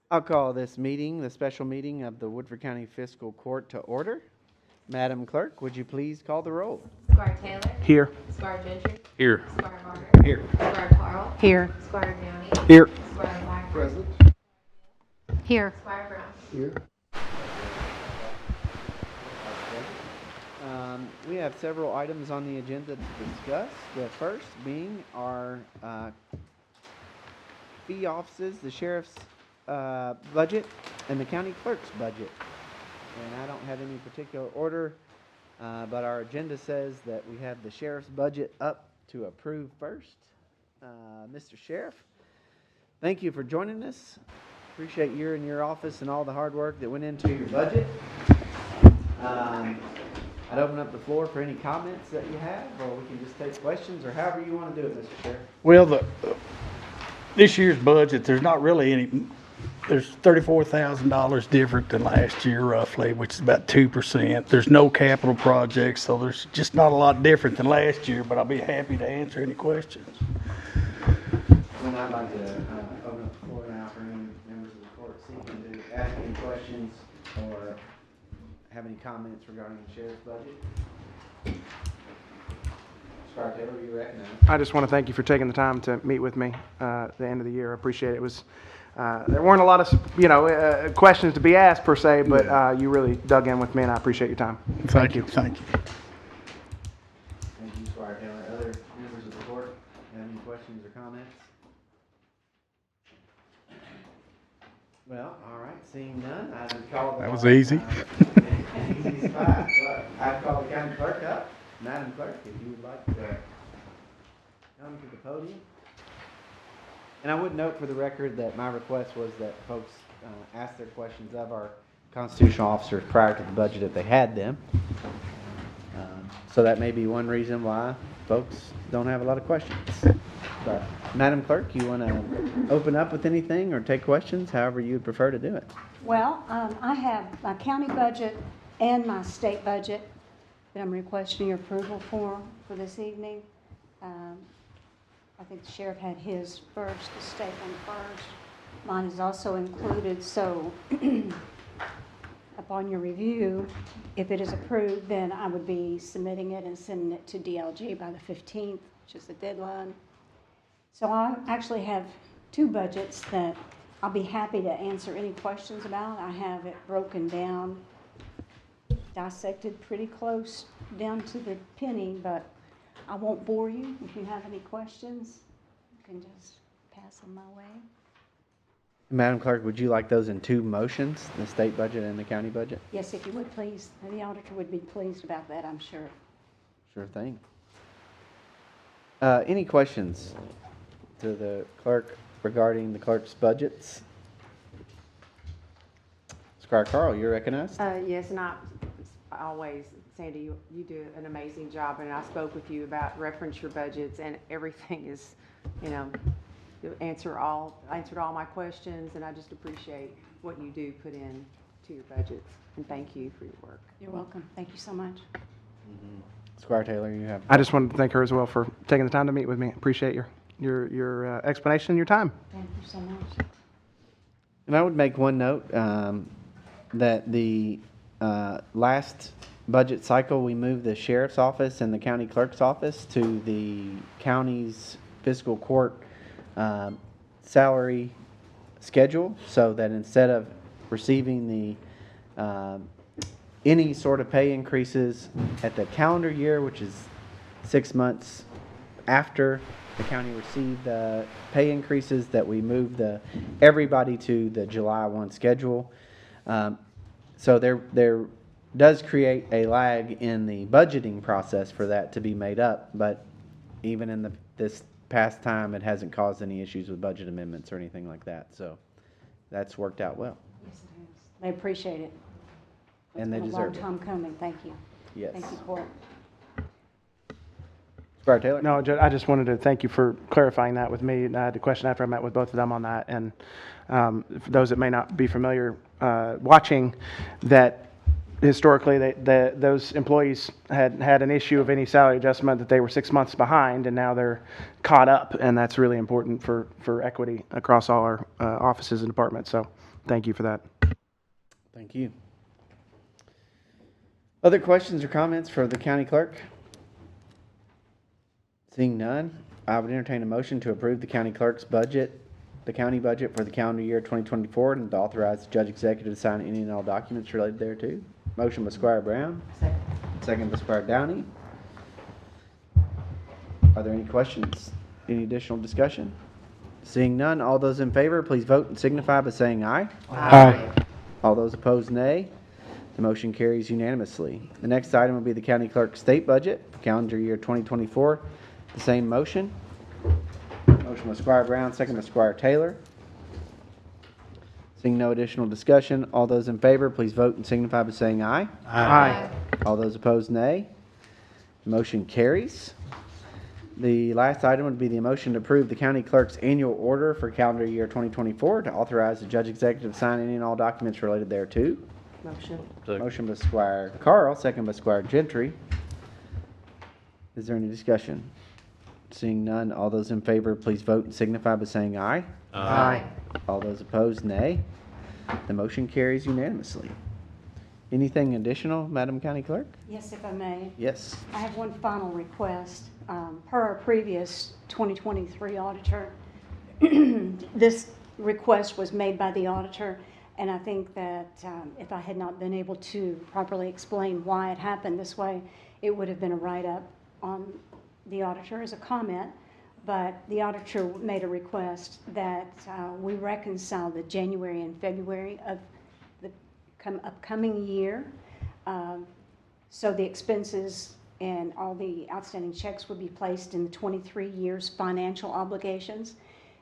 I'll call this meeting, the special meeting of the Woodford County Fiscal Court to order. Madam Clerk, would you please call the roll? Squire Taylor. Here. Squire Gentry. Here. Squire Barker. Here. Squire Carl. Here. Squire Downey. Here. Squire Blackburn. Here. Squire Brown. Here. We have several items on the agenda to discuss. The first being our fee offices, the sheriff's budget, and the county clerk's budget. And I don't have any particular order, but our agenda says that we have the sheriff's budget up to approve first. Mr. Sheriff, thank you for joining us. Appreciate you and your office and all the hard work that went into your budget. I'd open up the floor for any comments that you have, or we can just take questions, or however you want to do it, Mr. Sheriff. Well, this year's budget, there's not really any, there's $34,000 different than last year roughly, which is about 2%. There's no capital projects, so there's just not a lot different than last year, but I'll be happy to answer any questions. And I'd like to open up the floor now for any members of the court seeking to ask any questions or have any comments regarding the sheriff's budget. Squire Taylor, you recognize. I just want to thank you for taking the time to meet with me at the end of the year. I appreciate it. It was there weren't a lot of questions to be asked per se, but you really dug in with me, and I appreciate your time. Thank you. Thank you. Thank you, Squire Taylor. Other members of the court have any questions or comments? Well, all right, seeing none, I would call the... That was easy. Easy as pie. Well, I'd call the county clerk up. Madam Clerk, if you would like to come to the podium. And I would note for the record that my request was that folks ask their questions of our constitutional officers prior to the budget if they had them. So that may be one reason why folks don't have a lot of questions. But Madam Clerk, you want to open up with anything or take questions, however you would prefer to do it? Well, I have my county budget and my state budget that I'm requesting your approval for this evening. I think the sheriff had his first, the state one first. Mine is also included, so upon your review, if it is approved, then I would be submitting it and sending it to DLG by the 15th, which is the deadline. So I actually have two budgets that I'll be happy to answer any questions about. I have it broken down, dissected pretty close down to the penny, but I won't bore you. If you have any questions, you can just pass them my way. Madam Clerk, would you like those in two motions, the state budget and the county budget? Yes, if you would please. The auditor would be pleased about that, I'm sure. Sure thing. Any questions to the clerk regarding the clerk's budgets? Squire Carl, you're recognized. Yes, and I always, Sandy, you do an amazing job, and I spoke with you about reference your budgets, and everything is, you answered all my questions, and I just appreciate what you do put in to your budgets, and thank you for your work. You're welcome. Thank you so much. Squire Taylor, you have. I just wanted to thank her as well for taking the time to meet with me. Appreciate your explanation and your time. Thank you so much. And I would make one note that the last budget cycle, we moved the sheriff's office and the county clerk's office to the county's fiscal court salary schedule, so that instead of receiving the any sort of pay increases at the calendar year, which is 6 months after the county received the pay increases, that we moved everybody to the July 1 schedule. So there does create a lag in the budgeting process for that to be made up, but even in this past time, it hasn't caused any issues with budget amendments or anything like that. So that's worked out well. Yes, it has. They appreciate it. And they It's been deserve a it. long time coming. Thank you. Yes. Thank you, Court. Squire Taylor? No, I just wanted to thank you for clarifying that with me. I had a question after I met with both of them on that. And for those that may not be familiar watching, that historically those employees had an issue of any salary adjustment, that they were 6 months behind, and now they're caught up. And that's really important for equity across all our offices and departments. So thank you for that. Thank you. Other questions or comments for the county clerk? Seeing none, I would entertain a motion to approve the county clerk's budget, the county budget for the calendar year 2024, and to authorize the judge executive to sign any and all documents related thereto. Motion by Squire Brown. Second by Squire Downey. Are there any questions? Any additional discussion? Seeing none, all those in favor, please vote and signify by saying aye. Aye. All those opposed, nay. The motion carries unanimously. The next item will be the county clerk's state budget for calendar year 2024. The same motion. Motion by Squire Brown, second by Squire Taylor. Seeing no additional discussion, all those in favor, please vote and signify by saying aye. Aye. All those opposed, nay. The motion carries. The last item would be the motion to approve the county clerk's annual order for calendar year 2024 to authorize the judge executive to sign any and all documents related thereto. Motion. Motion by Squire Carl, second by Squire Gentry. Is there any discussion? Seeing none, all those in favor, please vote and signify by saying aye. Aye. All those opposed, nay. The motion carries unanimously. Anything additional, Madam County Clerk? Yes, if I may. Yes. I have one final request. Per our previous 2023 auditor, this request was made by the auditor, and I think that if I had not been able to properly explain why it happened this way, it would have been a write-up on the auditor as a comment. But the auditor made a request that we reconcile the January and February of the upcoming year. So the expenses and all the outstanding checks would be placed in the 23 years' financial obligations.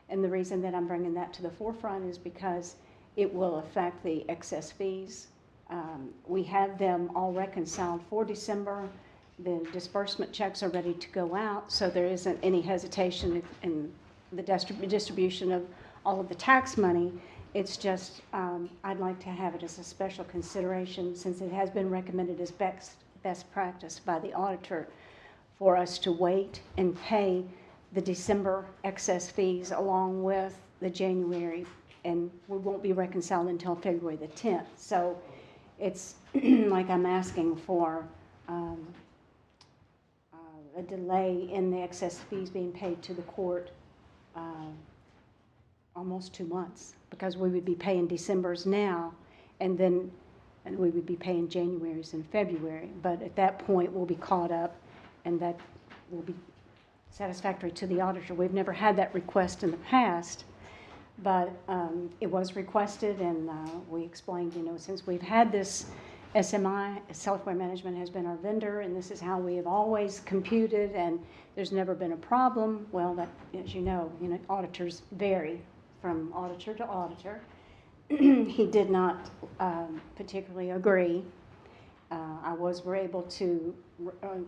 And the reason that I'm bringing that to the forefront is because it will affect the excess fees. We have them all reconciled for December. The disbursement checks are ready to go out, so there isn't any hesitation in the distribution of all of the tax money. It's just, I'd like to have it as a special consideration, since it has been recommended as best practice by the auditor for us to wait and pay the December excess fees along with the January, and we won't be reconciled until February the 10th. So it's like I'm asking for a delay in the excess fees being paid to the court almost 2 months, because we would be paying December's now, and we would be paying January's in February. But at that point, we'll be caught up, and that will be satisfactory to the auditor. We've never had that request in the past, but it was requested, and we explained, since we've had this SMI, Software Management, has been our vendor, and this is how we have always computed, and there's never been a problem. Well, that, as you know, auditors vary from auditor to auditor. He did not particularly agree. I were able to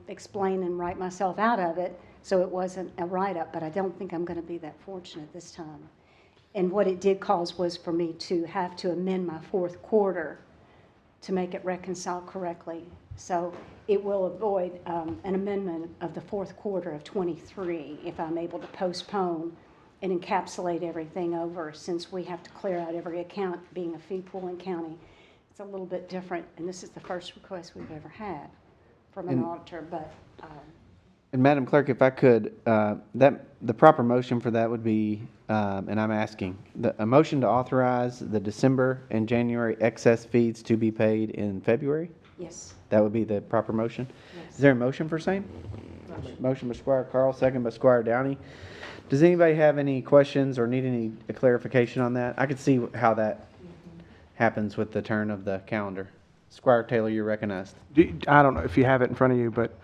explain and write myself out of it, so it wasn't a write-up, but I don't think I'm going to be that fortunate this time. And what it did cause was for me to have to amend my fourth quarter to make it reconcile correctly. So it will avoid an amendment of the fourth quarter of 23 if I'm able to postpone and encapsulate everything over, since we have to clear out every account, being a fee pooling county. It's a little bit different, and this is the first request we've ever had from an auditor, but And Madam Clerk, if I could, the proper motion for that would be, and I'm asking, a motion to authorize the December and January excess fees to be paid in February? yes. That would be the proper motion? Yes. Is there a motion for same? Motion by Squire Carl, second by Squire Downey. Does anybody have any questions or need any clarification on that? I could see how that happens with the turn of the calendar. Squire Taylor, you're recognized. I don't know if you have it in front of you, but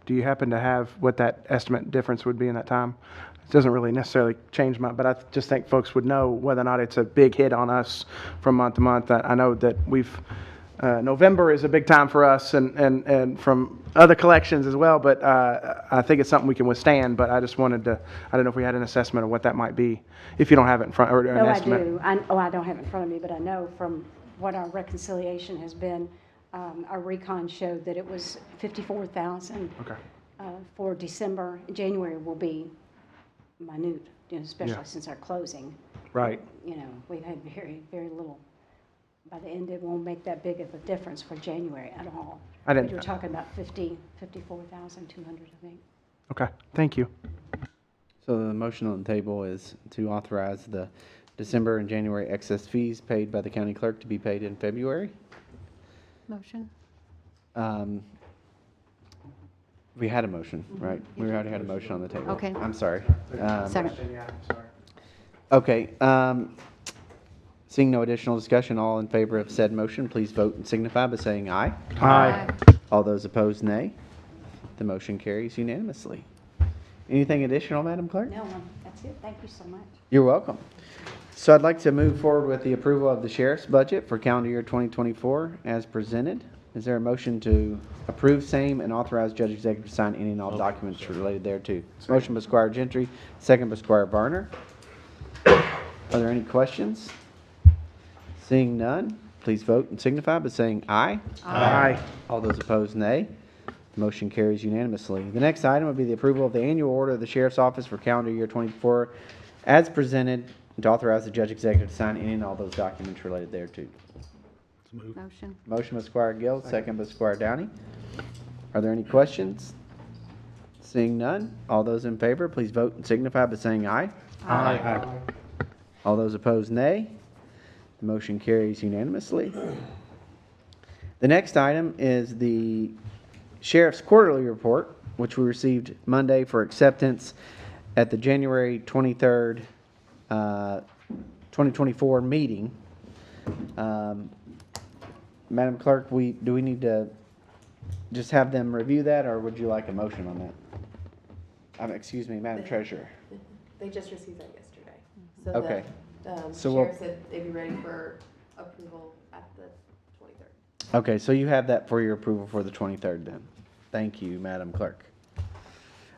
do you happen to have what that estimate difference would be in that time? It doesn't really necessarily change much, but I just think folks would know whether or not it's a big hit on us from month to month. I know that November is a big time for us and from other collections as well, but I think it's something we can withstand, but I just wanted to, I don't know if we had an assessment of what that might be, if you don't have it in front, or an No, I estimate. do. I don't have it in front of me, but I know from what our reconciliation has been, our recon showed that it was 54,000 Okay. for December. January will be minute, especially Yeah. since our closing. Right. We've had very, very little by the end, it won't make that big of a difference for January at all. I didn't- But you're talking about 54,200, I think. Okay, thank you. So the motion on the table is to authorize the December and January excess fees paid by the county clerk to be paid in February. Motion? We had a motion, right? We already had a motion on the table. Okay. I'm sorry. Second. Okay, seeing no additional discussion, all in favor of said motion, please vote and signify by saying aye. Aye. All those opposed, nay. The motion carries unanimously. Anything additional, Madam Clerk? No, that's it. Thank you so much. You're welcome. So I'd like to move forward with the approval of the sheriff's budget for calendar year 2024 as presented. Is there a motion to approve same and authorize judge executive to sign any and all documents related thereto? Motion by Squire Gentry, second by Squire Varner. Are there any questions? Seeing none, please vote and signify by saying aye. Aye. All those opposed, nay. The motion carries unanimously. The next item would be the approval of the annual order of the sheriff's office for calendar year 24 as presented, and to authorize the judge executive to sign any and all those documents related thereto. Motion? Motion by Squire Gill, second by Squire Downey. Are there any questions? Seeing none, all those in favor, please vote and signify by saying aye. Aye. All those opposed, nay. The motion carries unanimously. The next item is the sheriff's quarterly report, which we received Monday for acceptance at the January 23rd, 2024 meeting. Madam Clerk, do we need to just have them review that, or would you like a motion on that? Excuse me, Madam Treasurer. They just received that yesterday. So Okay. the So we'll- sheriff said they'd be ready for approval at the 23rd. Okay, so you have that for your approval for the 23rd then. Thank you, Madam Clerk.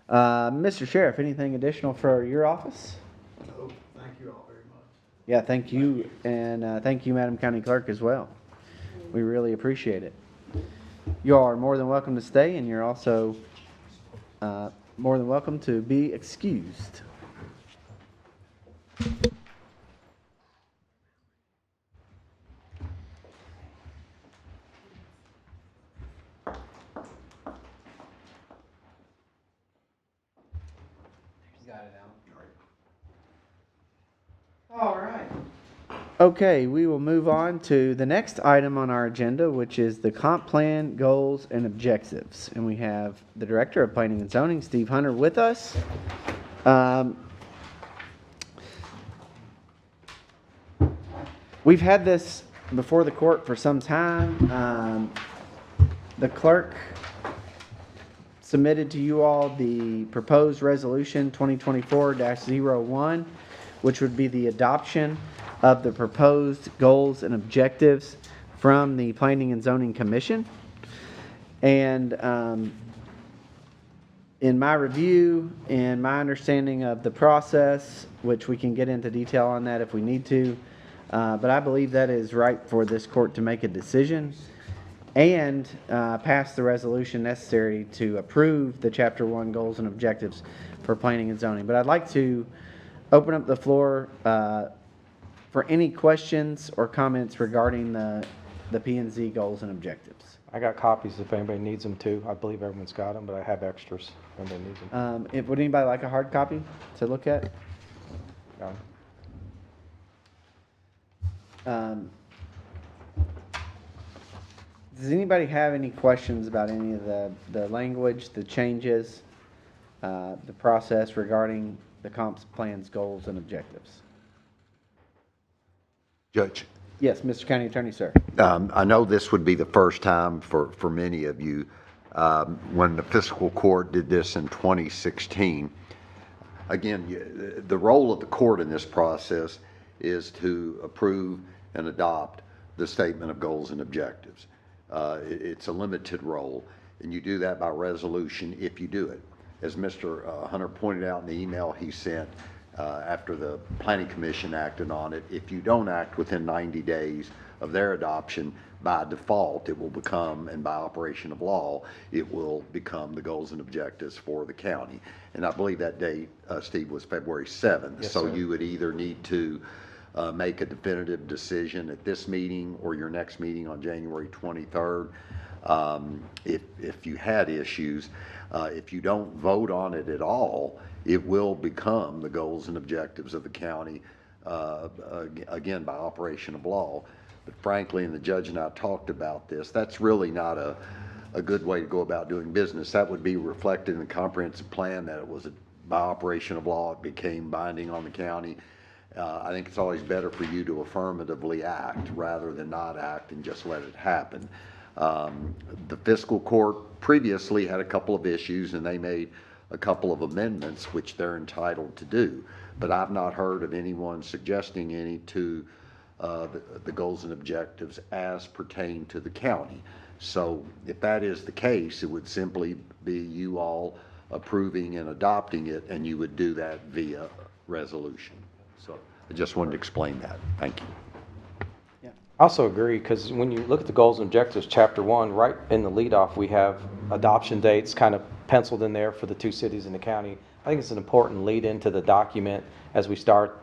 Mr. Sheriff, anything additional for your office? No, thank you all very much. Yeah, thank you, and thank you, Madam County Clerk, as well. We really appreciate it. You all are more than welcome to stay, and you're also more than welcome to be excused. All right. Okay, we will move on to the next item on our agenda, which is the comp plan, goals, and objectives. And we have the Director of Planning and Zoning, Steve Hunter, with us. We've had this before the court for some time. The clerk submitted to you all the proposed resolution 2024-01, which would be the adoption of the proposed goals and objectives from the Planning and Zoning Commission. And in my review and my understanding of the process, which we can get into detail on that if we need to, but I believe that is right for this court to make a decision and pass the resolution necessary to approve the Chapter 1 goals and objectives for planning and zoning. But I'd like to open up the floor for any questions or comments regarding the P&Z goals and objectives. I got copies if anybody needs them too. I believe everyone's got them, but I have extras if anybody needs them. Would anybody like a hard copy to look at? Got 'em. Does anybody have any questions about any of the language, the changes, the process regarding the comp plan's goals and objectives? Judge, Yes, Mr. County Attorney, sir. I know this would be the first time for many of you. When the fiscal court did this in 2016, again, the role of the court in this process is to approve and adopt the statement of goals and objectives. It's a limited role, and you do that by resolution if you do it. As Mr. Hunter pointed out in the email he sent after the Planning Commission acted on it, if you don't act within 90 days of their adoption, by default, it will become, and by operation of law, it will become the goals and objectives for the county. And I believe that date, Steve, was February 7th. Yes, so sir. you would either need to make a definitive decision at this meeting or your next meeting on January 23rd. If you had issues, if you don't vote on it at all, it will become the goals and objectives of the county, again, by operation of law. But frankly, and the judge and I talked about this, that's really not a good way to go about doing business. That would be reflected in the comprehensive plan that it was by operation of law, it became binding on the county. I think it's always better for you to affirmatively act rather than not act and just let it happen. The fiscal court previously had a couple of issues and they made a couple of amendments, which they're entitled to do. But I've not heard of anyone suggesting any to the goals and objectives as pertain to the county. So if that is the case, it would simply be you all approving and adopting it, and you would do that via resolution. So I just wanted to explain that. Thank you. I also agree, because when you look at the goals and objectives, chapter 1, right in the leadoff, we have adoption dates kind of penciled in there for the 2 cities in the county. I think it's an important lead into the document as we start.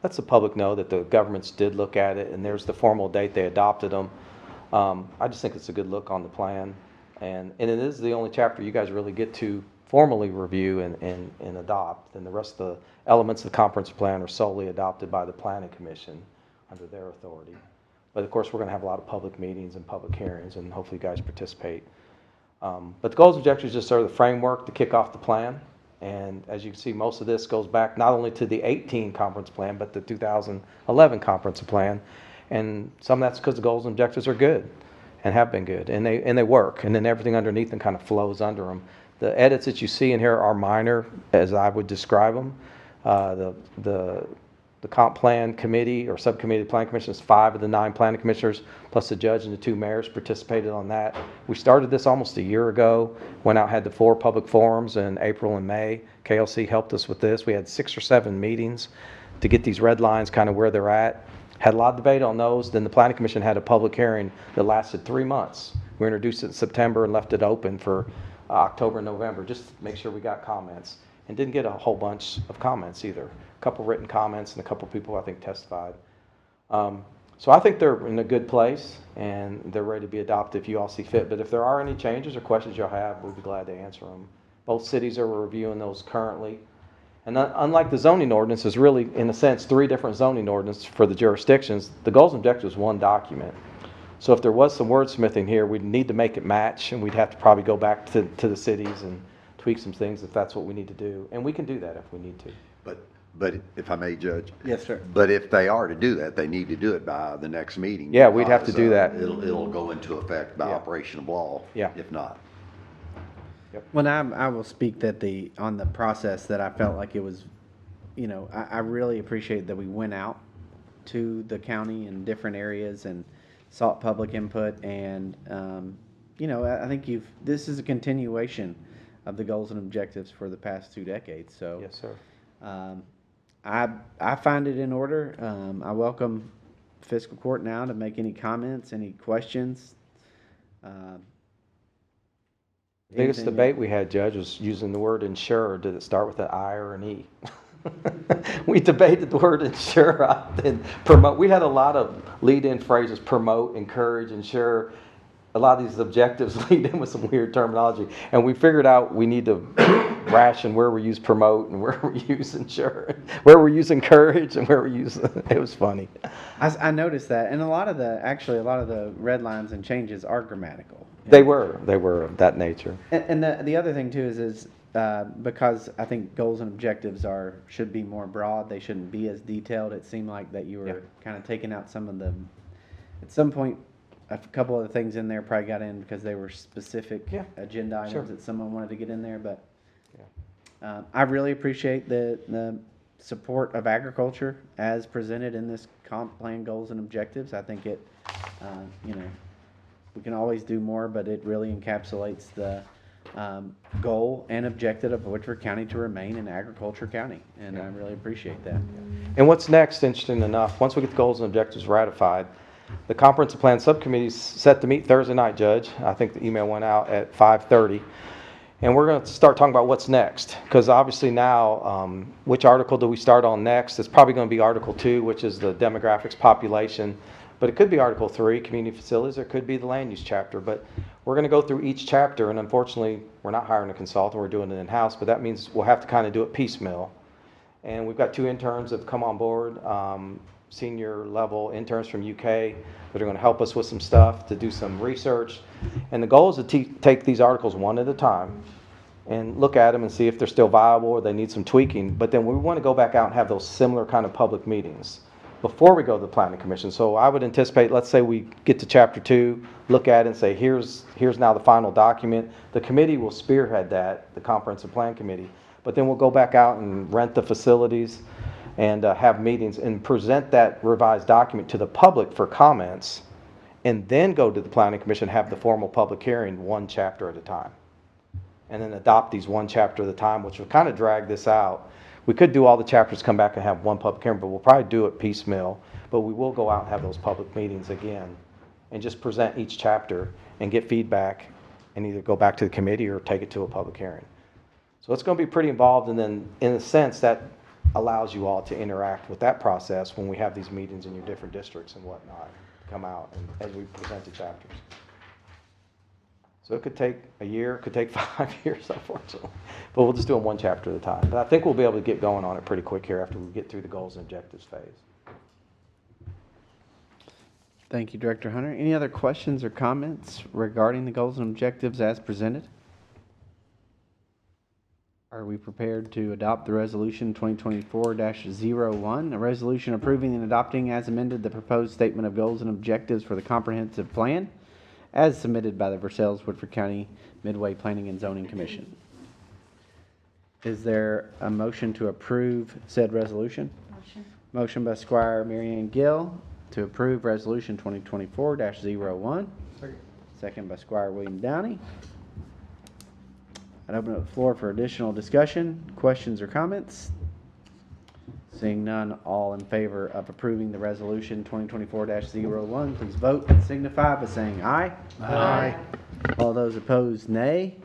Lets the public know that the governments did look at it, and there's the formal date they adopted them. I just think it's a good look on the plan, and it is the only chapter you guys really get to formally review and adopt, and the rest of the elements of the comprehensive plan are solely adopted by the Planning Commission under their authority. But of course, we're going to have a lot of public meetings and public hearings, and hopefully you guys participate. But the goals and objectives just are the framework to kick off the plan. And as you can see, most of this goes back not only to the 18 conference plan, but the 2011 conference plan. And some of that's because the goals and objectives are good and have been good, and they work. And then everything underneath them kind of flows under them. The edits that you see in here are minor, as I would describe them. The comp plan committee or subcommittee of the planning commission is 5 of the 9 planning commissioners, plus the judge and the 2 mayors participated on that. We started this almost a year ago, went out, had the 4 public forums in April and May. KLC helped us with this. We had 6 or 7 meetings to get these red lines kind of where they're at. Had a lot of debate on those. Then the planning commission had a public hearing that lasted 3 months. We introduced it in September and left it open for October and November, just to make sure we got comments. And didn't get a whole bunch of comments either. A couple written comments and a couple people I think testified. So I think they're in a good place and they're ready to be adopted if you all see fit. But if there are any changes or questions you'll have, we'll be glad to answer them. Both cities are reviewing those currently. And unlike the zoning ordinance, there's really, in a sense, 3 different zoning ordinances for the jurisdictions. The goals and objectives is one document. So if there was some wordsmithing here, we'd need to make it match, and we'd have to probably go back to the cities and tweak some things if that's what we need to do. And we can do that if we need to. But if I may, Judge? Yes, sir. But if they are to do that, they need to do it by the next meeting. Yeah, we'd have to do that. It'll go into effect by Yeah. operation of law. Yeah. If not. Well, I will speak that on the process that I felt like it was, I really appreciate that we went out to the county in different areas and sought public input. And, I think this is a continuation of the goals and objectives for the past 2 decades. So, Yes, sir. I find it in order. I welcome fiscal court now to make any comments, any questions. The biggest Anything- debate we had, Judge, was using the word insure. Did it start with an I or an E? We debated the word insure and promote. We had a lot of lead-in phrases: promote, encourage, ensure. A lot of these objectives lead in with some weird terminology, and we figured out we need to ration where we use promote and where we use ensure, where we use encourage and where we use. It was funny. I noticed that, and a lot of the red lines and changes are grammatical. They were of that nature. And the other thing too is because I think goals and objectives should be more broad. They shouldn't be as detailed. It seemed like that you were kind of taking out some of them. At some point, a couple of the things in there probably got in because they were specific agenda items Sure. that someone wanted to get in there. But I really appreciate the support of agriculture as presented in this comp plan goals and objectives. I think it, we can always do more, but it really encapsulates the goal and objective of Woodford County to remain an agriculture county, and I really appreciate that. And what's next, interesting enough, once we get the goals and objectives ratified, the comprehensive plan subcommittee is set to meet Thursday night, Judge. I think the email went out at 5:30. And we're going to start talking about what's next, because obviously now, which article do we start on next? It's probably going to be Article 2, which is the demographics population, but it could be Article 3, community facilities, or it could be the land use chapter. But we're going to go through each chapter, and unfortunately, we're not hiring a consultant, we're doing it in-house, but that means we'll have to kind of do it piecemeal. And we've got 2 interns that have come on board, senior level interns from UK that are going to help us with some stuff, to do some research. And the goal is to take these articles one at a time and look at them and see if they're still viable or they need some tweaking. But then we want to go back out and have those similar kind of public meetings before we go to the planning commission. So I would anticipate, let's say we get to chapter 2, look at it and say, here's now the final document. The committee will spearhead that, the comprehensive plan committee. But then we'll go back out and rent the facilities and have meetings and present that revised document to the public for comments, and then go to the planning commission, have the formal public hearing 1 chapter at a time. And then adopt these 1 chapter at a time, which will kind of drag this out. We could do all the chapters, come back and have 1 public hearing, but we'll probably do it piecemeal. But we will go out and have those public meetings again and just present each chapter and get feedback and either go back to the committee or take it to a public hearing. So it's going to be pretty involved, and then in a sense that allows you all to interact with that process when we have these meetings in your different districts and whatnot come out and as we present the chapters. So it could take a year, it could take 5 years, unfortunately, but we'll just do them 1 chapter at a time. But I think we'll be able to get going on it pretty quick here after we get through the goals and objectives phase. Thank you, Director Hunter. Any other questions or comments regarding the goals and objectives as presented? Are we prepared to adopt the resolution 2024-01, a resolution approving and adopting as amended the proposed statement of goals and objectives for the comprehensive plan as submitted by the Versailles-Woodford County Midway Planning and Zoning Commission? Is there a motion to approve said resolution? Motion. Motion by Squire Marianne Gill to approve resolution 2024-01. Second by Squire William Downey. I'd open up the floor for additional discussion, questions, or comments. Seeing none, all in favor of approving the resolution 2024-01, please vote and signify by saying aye. Aye. All those opposed, nay.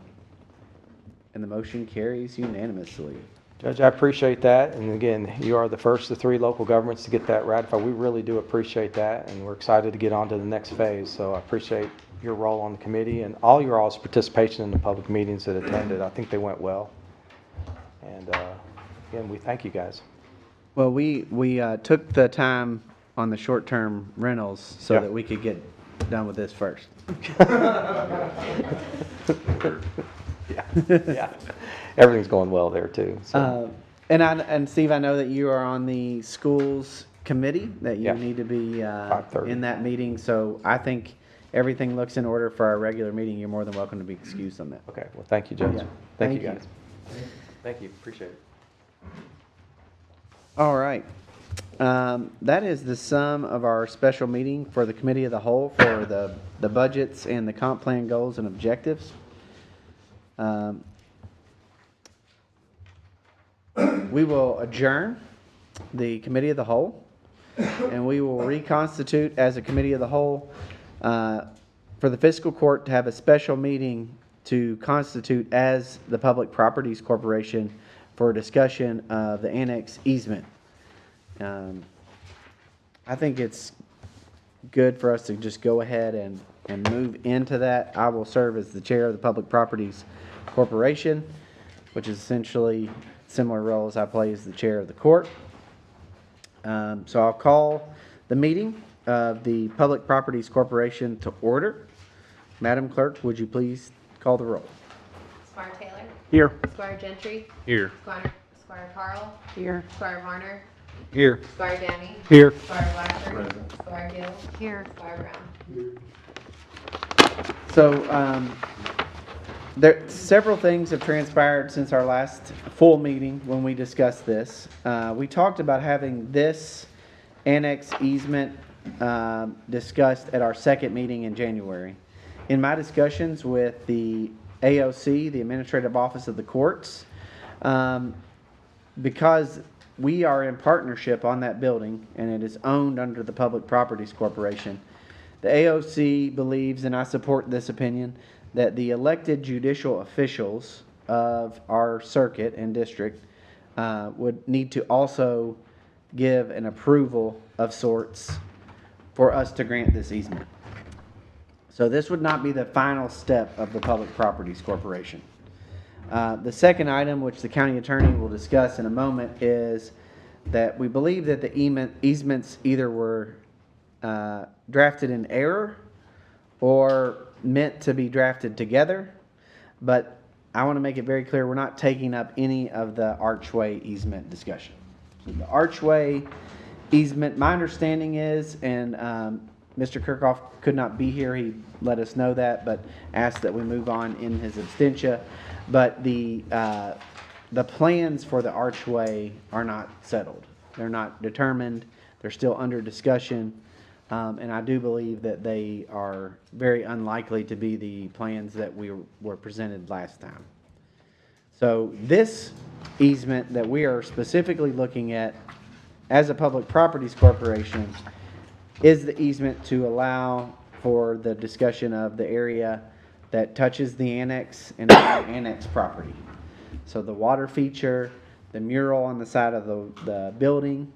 And the motion carries unanimously. Judge, I appreciate that. And again, you are the first of 3 local governments to get that ratified. We really do appreciate that, and we're excited to get on to the next phase. So I appreciate your role on the committee and all your all's participation in the public meetings that attended. I think they went well. And again, we thank you guys. Well, we took the time on the short-term rentals so Yeah. that we could get done with this first. Yeah. Everything's going well there too. So. And Steve, I know that you are on the schools committee, that you Yeah. need to be 5:30. in that meeting. So I think everything looks in order for our regular meeting. You're more than welcome to be excused on that. Okay, well, thank you, Judge. Yeah. Thank you, Thank guys. Thank you, appreciate it. All right. That is the sum of our special meeting for the committee of the whole for the budgets and the comp plan goals and objectives. We will adjourn the committee of the whole, and we will reconstitute as a committee of the whole for the fiscal court to have a special meeting to constitute as the Public Properties Corporation for a discussion of the annex easement. I think it's good for us to just go ahead and move into that. I will serve as the chair of the Public Properties Corporation, which is essentially similar role as I play as the chair of the court. So I'll call the meeting of the Public Properties Corporation to order. Madam Clerk, would you please call the roll? Squire Taylor, Here. Squire Gentry, Here. Squire Carl, Here. Squire Varner, Here. Squire Downey, Here. Squire Blackford, Squire Gill, Here. Squire Brown. So, several things have transpired since our last full meeting when we discussed this. We talked about having this annex easement discussed at our second meeting in January. In my discussions with the AOC, the Administrative Office of the Courts, because we are in partnership on that building and it is owned under the Public Properties Corporation, the AOC believes, and I support this opinion, that the elected judicial officials of our circuit and district would need to also give an approval of sorts for us to grant this easement. So this would not be the final step of the Public Properties Corporation. The second item, which the county attorney will discuss in a moment, is that we believe that the easements either were drafted in error or meant to be drafted together. But I want to make it very clear, we're not taking up any of the archway easement discussion. So the archway easement, my understanding is, and Mr. Kirkhoff could not be here, he let us know that, but asked that we move on in his absentia. But the plans for the archway are not settled. They're not determined. They're still under discussion. And I do believe that they are very unlikely to be the plans that we were presented last time. So this easement that we are specifically looking at as a Public Properties Corporation is the easement to allow for the discussion of the area that touches the annex and the annex property. So the water feature, the mural on the side of the building.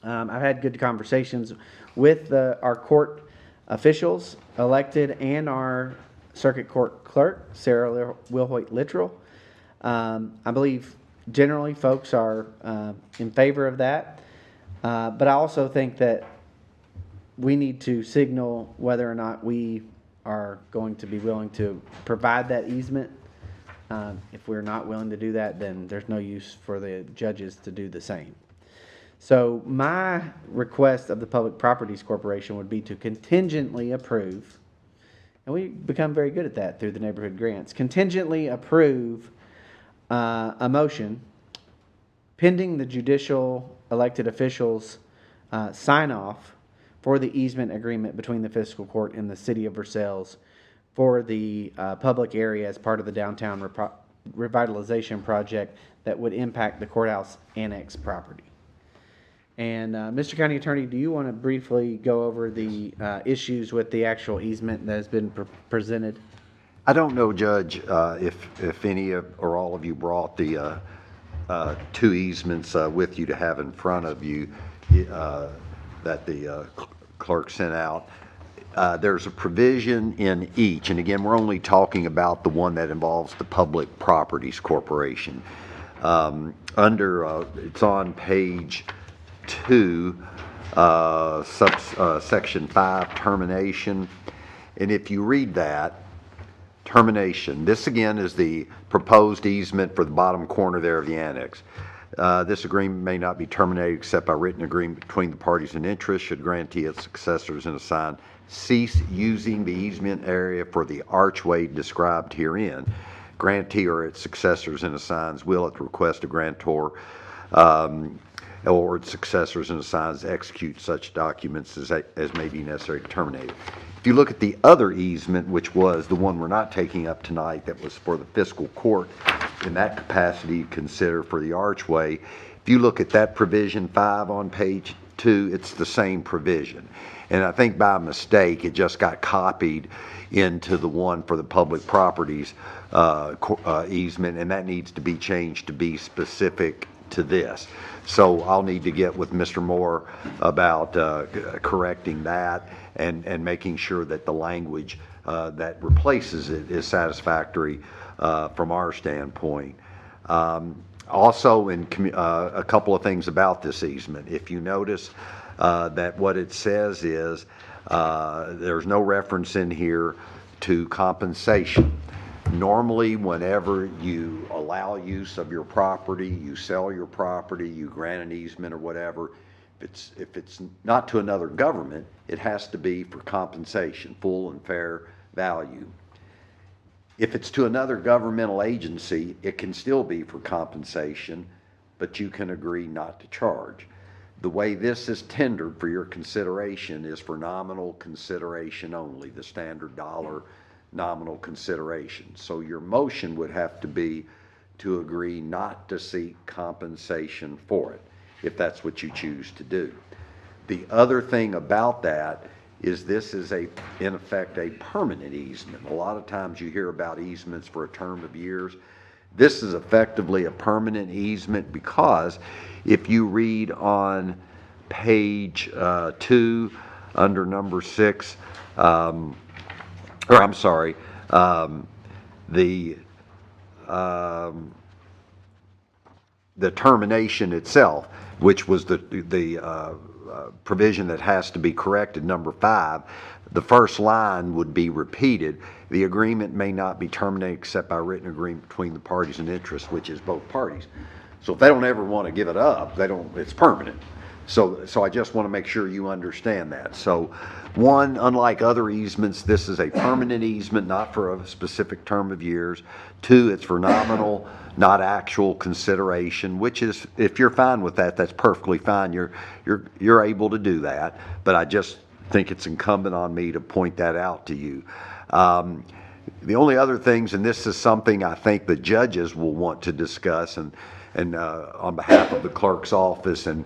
I've had good conversations with our court officials, elected, and our circuit court clerk, Sarah Wilhoit Littrell. I believe generally folks are in favor of that. But I also think that we need to signal whether or not we are going to be willing to provide that easement. If we're not willing to do that, then there's no use for the judges to do the same. So my request of the Public Properties Corporation would be to contingently approve, and we become very good at that through the neighborhood grants, contingently approve a motion pending the judicial elected officials sign off for the easement agreement between the fiscal court and the city of Versailles for the public area as part of the downtown revitalization project that would impact the courthouse annex property. And Mr. County Attorney, do you want to briefly go over the issues with the actual easement that has been presented? I don't know, Judge, if any of, or all of you brought the two easements with you to have in front of you that the clerk sent out. There's a provision in each, and again, we're only talking about the one that involves the Public Properties Corporation. It's on page 2, section 5, termination. And if you read that, termination, this again is the proposed easement for the bottom corner there of the annex. This agreement may not be terminated except by written agreement between the parties in interest. Should grantee, its successors and assigned cease using the easement area for the archway described herein, grantee or its successors and assigns will, at the request of grantor, or its successors and assigns execute such documents as may be necessary to terminate it. If you look at the other easement, which was the one we're not taking up tonight, that was for the fiscal court in that capacity to consider for the archway, if you look at that provision 5 on page 2, it's the same provision. And I think by mistake, it just got copied into the one for the public properties easement, and that needs to be changed to be specific to this. So I'll need to get with Mr. Moore about correcting that and making sure that the language that replaces it is satisfactory from our standpoint. Also, a couple of things about this easement. If you notice that what it says is there's no reference in here to compensation. Normally, whenever you allow use of your property, you sell your property, you grant an easement or whatever, if it's not to another government, it has to be for compensation, full and fair value. If it's to another governmental agency, it can still be for compensation, but you can agree not to charge. The way this is tendered for your consideration is for nominal consideration only, the standard dollar nominal consideration. So your motion would have to be to agree not to seek compensation for it, if that's what you choose to do. The other thing about that is this is in effect, a permanent easement. A lot of times you hear about easements for a term of years. This is effectively a permanent easement because if you read on page 2, under number 6, or I'm sorry, the termination itself, which was the provision that has to be corrected, number 5, the first line would be repeated. The agreement may not be terminated except by written agreement between the parties in interest, which is both parties. So if they don't ever want to give it up, it's permanent. So I just want to make sure you understand that. So one, unlike other easements, this is a permanent easement, not for a specific term of years. 2, it's for nominal, not actual consideration, which is, if you're fine with that, that's perfectly fine. You're able to do that, but I just think it's incumbent on me to point that out to you. The only other things, and this is something I think the judges will want to discuss, and on behalf of the clerk's office, and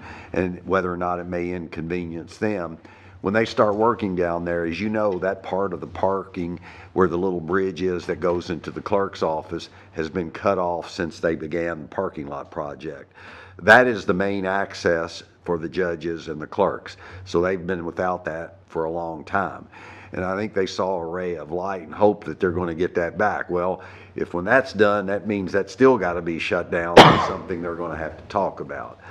whether or not it may inconvenience them, when they start working down there, as you know, that part of the parking where the little bridge is that goes into the clerk's office has been cut off since they began the parking lot project. That is the main access for the judges and the clerks. So they've been without that for a long time. And I think they saw a ray of light and hope that they're going to get that back. Well, if when that's done, that means that's still got to be shut down, that's something they're going to have to talk about.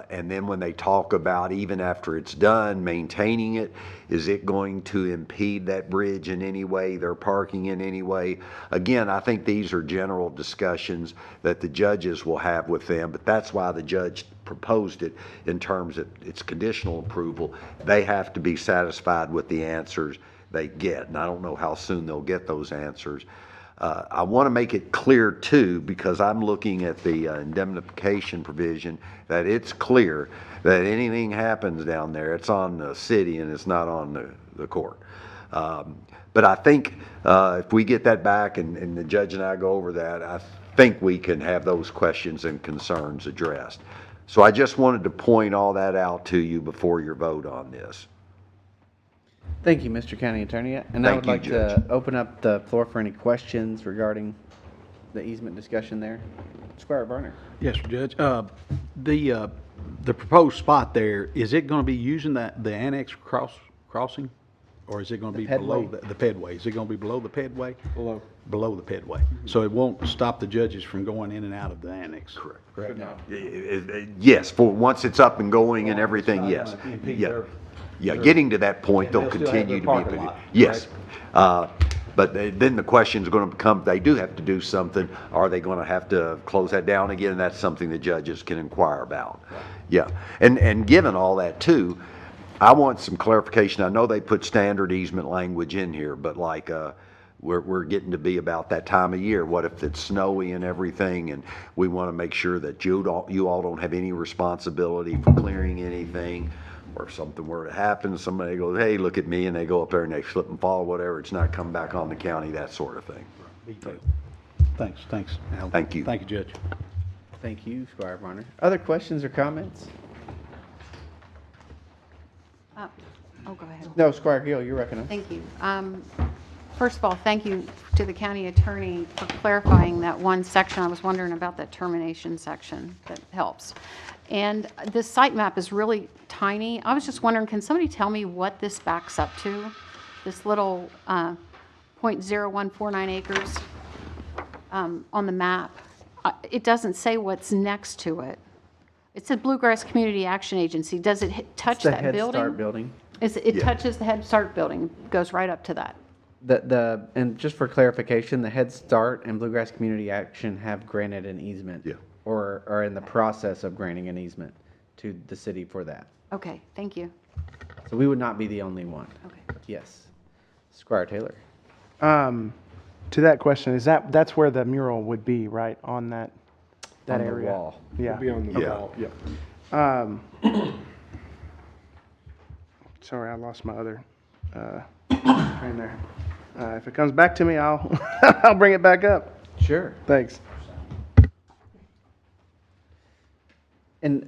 And then when they talk about, even after it's done, maintaining it, is it going to impede that bridge in any way, their parking in any way? Again, I think these are general discussions that the judges will have with them, but that's why the judge proposed it in terms of its conditional approval. They have to be satisfied with the answers they get, and I don't know how soon they'll get those answers. I want to make it clear too, because I'm looking at the indemnification provision, that it's clear that anything happens down there, it's on the city and it's not on the court. But I think if we get that back and the judge and I go over that, I think we can have those questions and concerns addressed. So I just wanted to point all that out to you before your vote on this. Thank you, Mr. County Attorney. And I Thank would you, like Judge. to open up the floor for any questions regarding the easement discussion there. Squire Varner. Yes, sir, Judge. The proposed spot there, is it going to be using the annex crossing? Or is it going to be below pedway? the pedway? Is it going to be below the pedway? Below the pedway. So it won't stop the judges from going in and out of the annex? Correct. Yes, for once it's up and going and everything, yes. Yeah, getting to that point, they'll they'll still have continue their to be. parking lot, Yes. But then the question's going to become, they do have to do something. Are they going to have to close that down again? That's something the judges can inquire about. Yeah. And given all that too, I want some clarification. I know they put standard easement language in here, but like, we're getting to be about that time of year. What if it's snowy and everything, and we want to make sure that you all don't have any responsibility for clearing anything, or if something were to happen, somebody goes, hey, look at me, and they go up there and they slip and fall, whatever, it's not coming back on the county, that sort of thing. Thanks, Al. Thank you. Thank you, Judge. Thank you, Squire Varner. Other questions or comments? Oh, go ahead. No, Squire Gill, you're recognized. Thank you. First of all, thank you to the county attorney for clarifying that one section. I was wondering about that termination section. That helps. And this site map is really tiny. I was just wondering, can somebody tell me what this backs up to? This little 0.0149 acres on the map. It doesn't say what's next to it. It said Bluegrass Community Action Agency. Does it touch It's the that Head building? Start building. It Yeah. touches the Head Start building, goes right up to that. And just for clarification, the Head Start and Bluegrass Community Action have granted an easement. Yeah. Or are in the process of granting an easement to the city for that. Okay, thank you. So we would not be the only one. Okay. Yes. Squire Taylor. To that question, that's where the mural would be, right, on that On the area? wall. Yeah. on the Yeah. wall, yeah. Sorry, I lost my other train there. If it comes back to me, I'll I'll bring it back up. Sure. Thanks. And,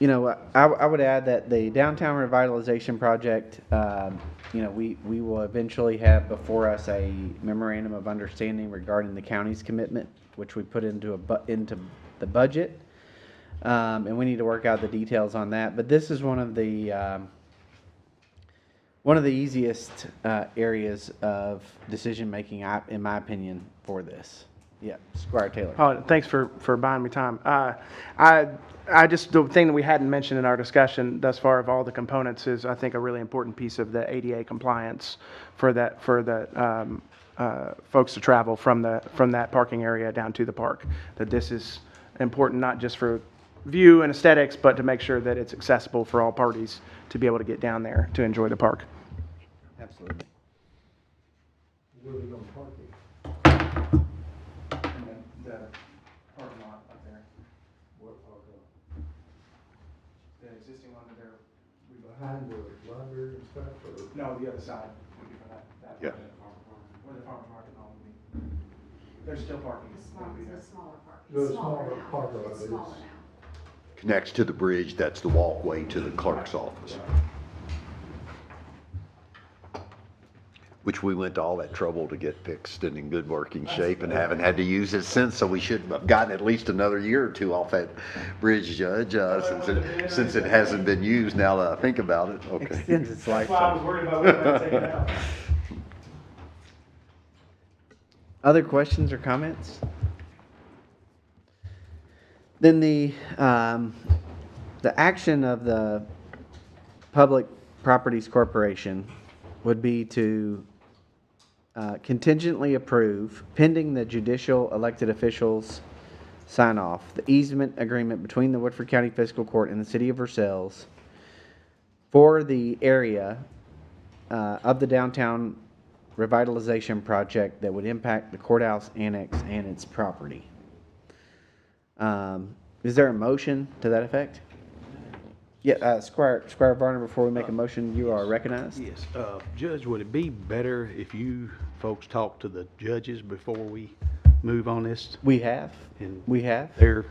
You know, I would add that the downtown revitalization project, you know, we will eventually have before us a memorandum of understanding regarding the county's commitment, which we put into into the budget. And we need to work out the details on that. But this is one of the easiest areas of decision making, in my opinion, for this. Yeah, Squire Taylor. Oh, thanks for buying me time. I just, the thing that we hadn't mentioned in our discussion thus far of all the components is, I think, a really important piece of the ADA compliance for the folks to travel from that parking area down to the park. That this is important not just for view and aesthetics, but to make sure that it's accessible for all parties to be able to get down there to enjoy the park. Absolutely. Where are we going to park it? The parking lot up there. What park lot? The existing one that they're. Behind the library and stuff, or? No, the other side. Would be for that. Yeah. Where the farm market hall would be. There's still parking. It'll be there. smaller park. The smaller park lot It's is. smaller now. Connects to the bridge, that's the walkway to the clerk's office. Which we went to all that trouble to get fixed and in good working shape and haven't had to use it since, so we should have gotten at least another year or two off that bridge, Judge, since it hasn't been used now that I think about it. Okay. Extends its That's why I was lifetime. worried about whether to take it out. Other questions or comments? Then the action of the Public Properties Corporation would be to contingently approve, pending the judicial elected officials sign off, the easement agreement between the Woodford County Fiscal Court and the City of Versailles for the area of the downtown revitalization project that would impact the courthouse annex and its property. Is there a motion to that effect? Yeah, Squire Varner, before we make a motion, you are recognized. Yes, Judge, would it be better if you folks talk to the judges before we move on this? We have. And We have. they're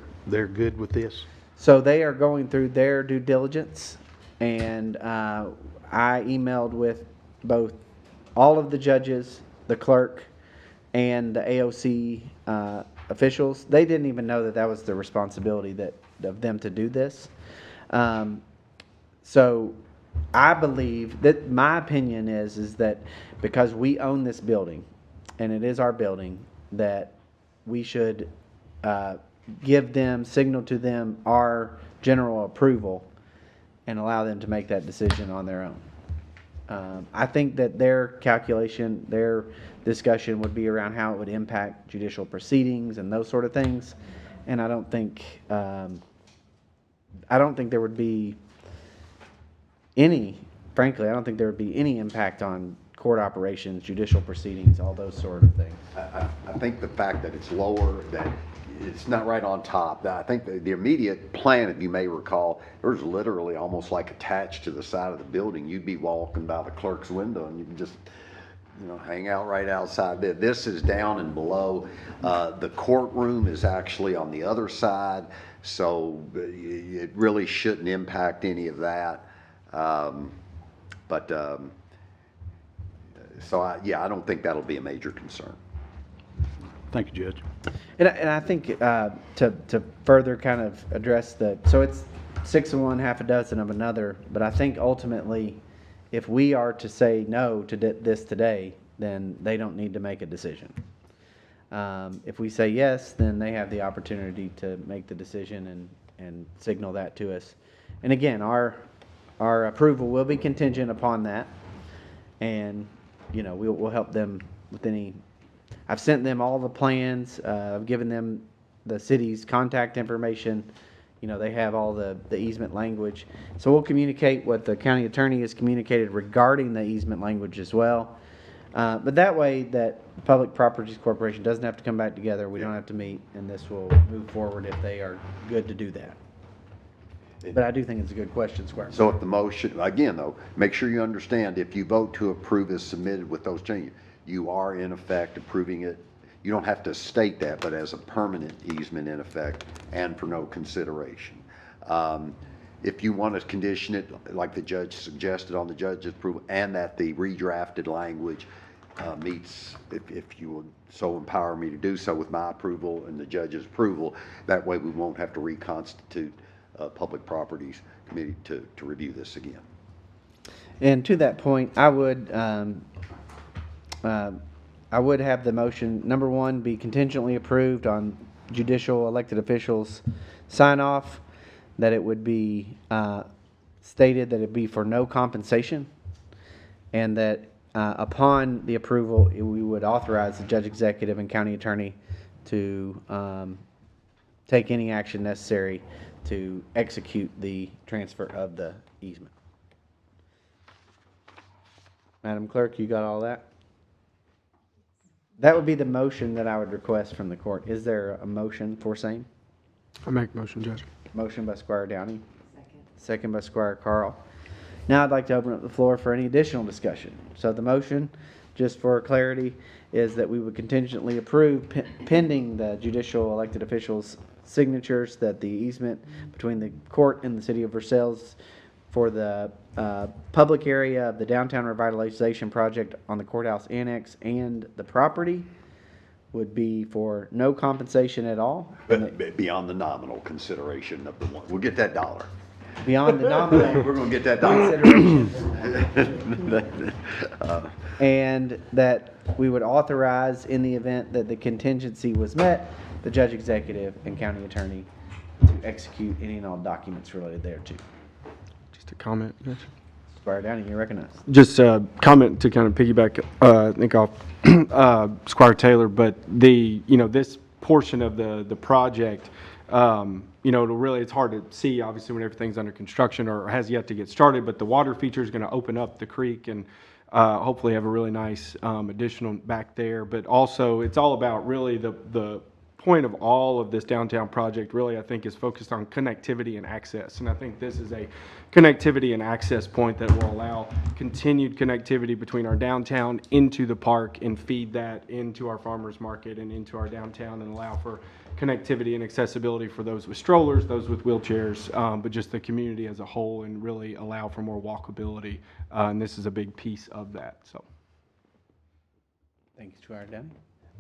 good with this? So they are going through their due diligence, and I emailed with both all of the judges, the clerk, and the AOC officials. They didn't even know that was the responsibility of them to do this. So I believe that my opinion is that because we own this building, and it is our building, that we should signal to them our general approval and allow them to make that decision on their own. I think that their calculation, their discussion would be around how it would impact judicial proceedings and those sort of things. And I don't think there would be frankly, I don't think there would be any impact on court operations, judicial proceedings, all those sort of things. I think the fact that it's lower, that it's not right on top, I think the immediate plan, if you may recall, there's literally almost like attached to the side of the building. You'd be walking by the clerk's window and you can just, hang out right outside there. This is down and below. The courtroom is actually on the other side, so it really shouldn't impact any of that. I don't think that'll be a major concern. Thank you, Judge. And I think to further kind of address so it's 6 of one, half a dozen of another, but I think ultimately, if we are to say no to this today, then they don't need to make a decision. If we say yes, then they have the opportunity to make the decision and signal that to us. And again, our approval will be contingent upon that, and we'll help them with any. I've sent them all the plans. I've given them the city's contact information. They have all the easement language. So we'll communicate what the county attorney has communicated regarding the easement language as well. But that way that Public Properties Corporation doesn't have to come back together. We don't have to meet, and this will move forward if they are good to do that. But I do think it's a good question, Squire. So if the motion, again though, make sure you understand, if you vote to approve as submitted with those changes, you are in effect approving it. You don't have to state that, but as a permanent easement in effect and for no consideration. if you want to condition it, like the judge suggested on the judge's approval, and that the redrafted language meets, if you would so empower me to do so with my approval and the judge's approval, that way we won't have to reconstitute Public Properties Committee to review this again. And to that point, I would have the motion, number one, be contingently approved on judicial elected officials' sign off, that it would be stated that it be for no compensation, and that upon the approval, we would authorize the judge executive and county attorney to take any action necessary to execute the transfer of the easement. Madam Clerk, you got all that? That would be the motion that I would request from the court. Is there a motion for same? I make motion, Judge. Motion by Squire Downey. Second by Squire Carl. Now I'd like to open up the floor for any additional discussion. So the motion, just for clarity, is that we would contingently approve pending the judicial elected officials' signatures that the easement between the court and the city of Versailles for the public area of the downtown revitalization project on the courthouse annex and the property would be for no compensation at all. But beyond the nominal consideration of the one, we'll get that dollar. Beyond the nominal We're gonna get that dollar. consideration. And that we would authorize, in the event that the contingency was met, the judge executive and county attorney to execute any and all documents related thereto. Just a comment, Judge. Squire Downey, you're recognized. Just a comment to kind of piggyback, I think off Squire Taylor, but this portion of the project, it's hard to see, obviously, when everything's under construction or has yet to get started, but the water feature is going to open up the creek and hopefully have a really nice additional back there. But also, it's all about really the point of all of this downtown project, really, I think, is focused on connectivity and access. And I think this is a connectivity and access point that will allow continued connectivity between our downtown into the park and feed that into our farmers market and into our downtown and allow for connectivity and accessibility for those with strollers, those with wheelchairs, but just the community as a whole, and really allow for more walkability. And this is a big piece of that. So, Thank you, Squire Downey.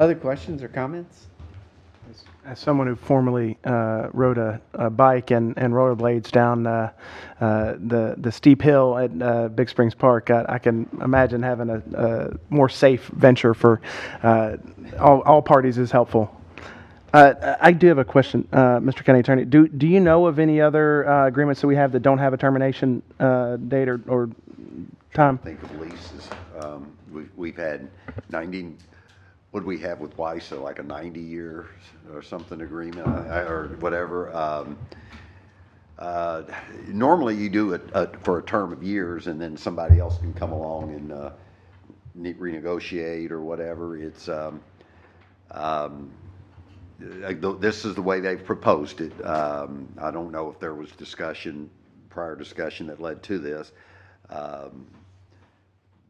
Other questions or comments? As someone who formerly rode a bike and rollerblades down the steep hill at Big Springs Park, I can imagine having a more safe venture for all parties is helpful. I do have a question, Mr. County Attorney. Do you know of any other agreements that we have that don't have a termination date or time? Think of leases. We've had 90. What do we have with WISA, like a 90-year or something agreement, or whatever? Normally you do it for a term of years, and then somebody else can come along and renegotiate or whatever. It's this is the way they've proposed it. I don't know if there was prior discussion that led to this,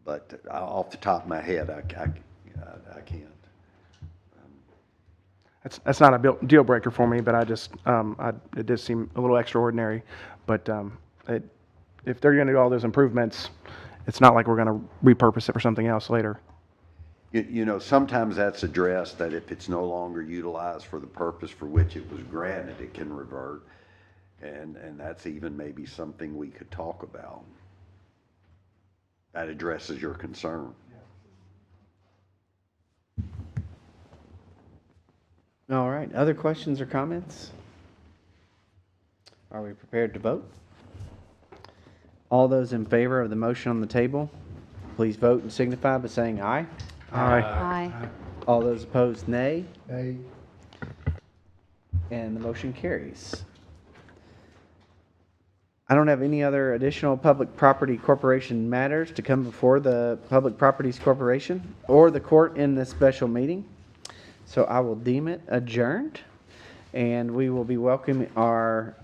but off the top of my head, I can't. That's not a deal breaker for me, but it does seem a little extraordinary. But if they're going to do all those improvements, it's not like we're going to repurpose it for something else later. Sometimes that's addressed, that if it's no longer utilized for the purpose for which it was granted, it can revert. And that's even maybe something we could talk about. That addresses your concern. All right, other questions or comments? Are we prepared to vote? All those in favor of the motion on the table, please vote and signify by saying aye. Aye. All those opposed, nay. Nay. And the motion carries. I don't have any other additional Public Property Corporation matters to come before the Public Properties Corporation or the court in this special meeting. So I will deem it adjourned, and we will be welcoming our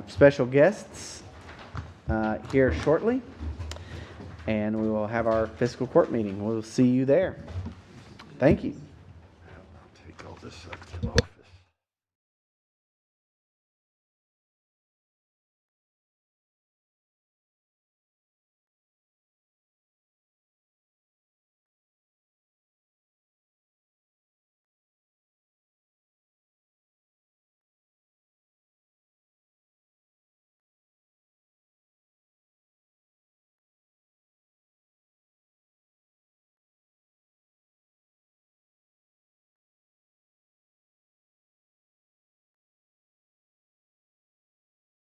special guests here shortly, and we will have our fiscal court meeting. We'll see you there. Thank you. Take all this stuff off.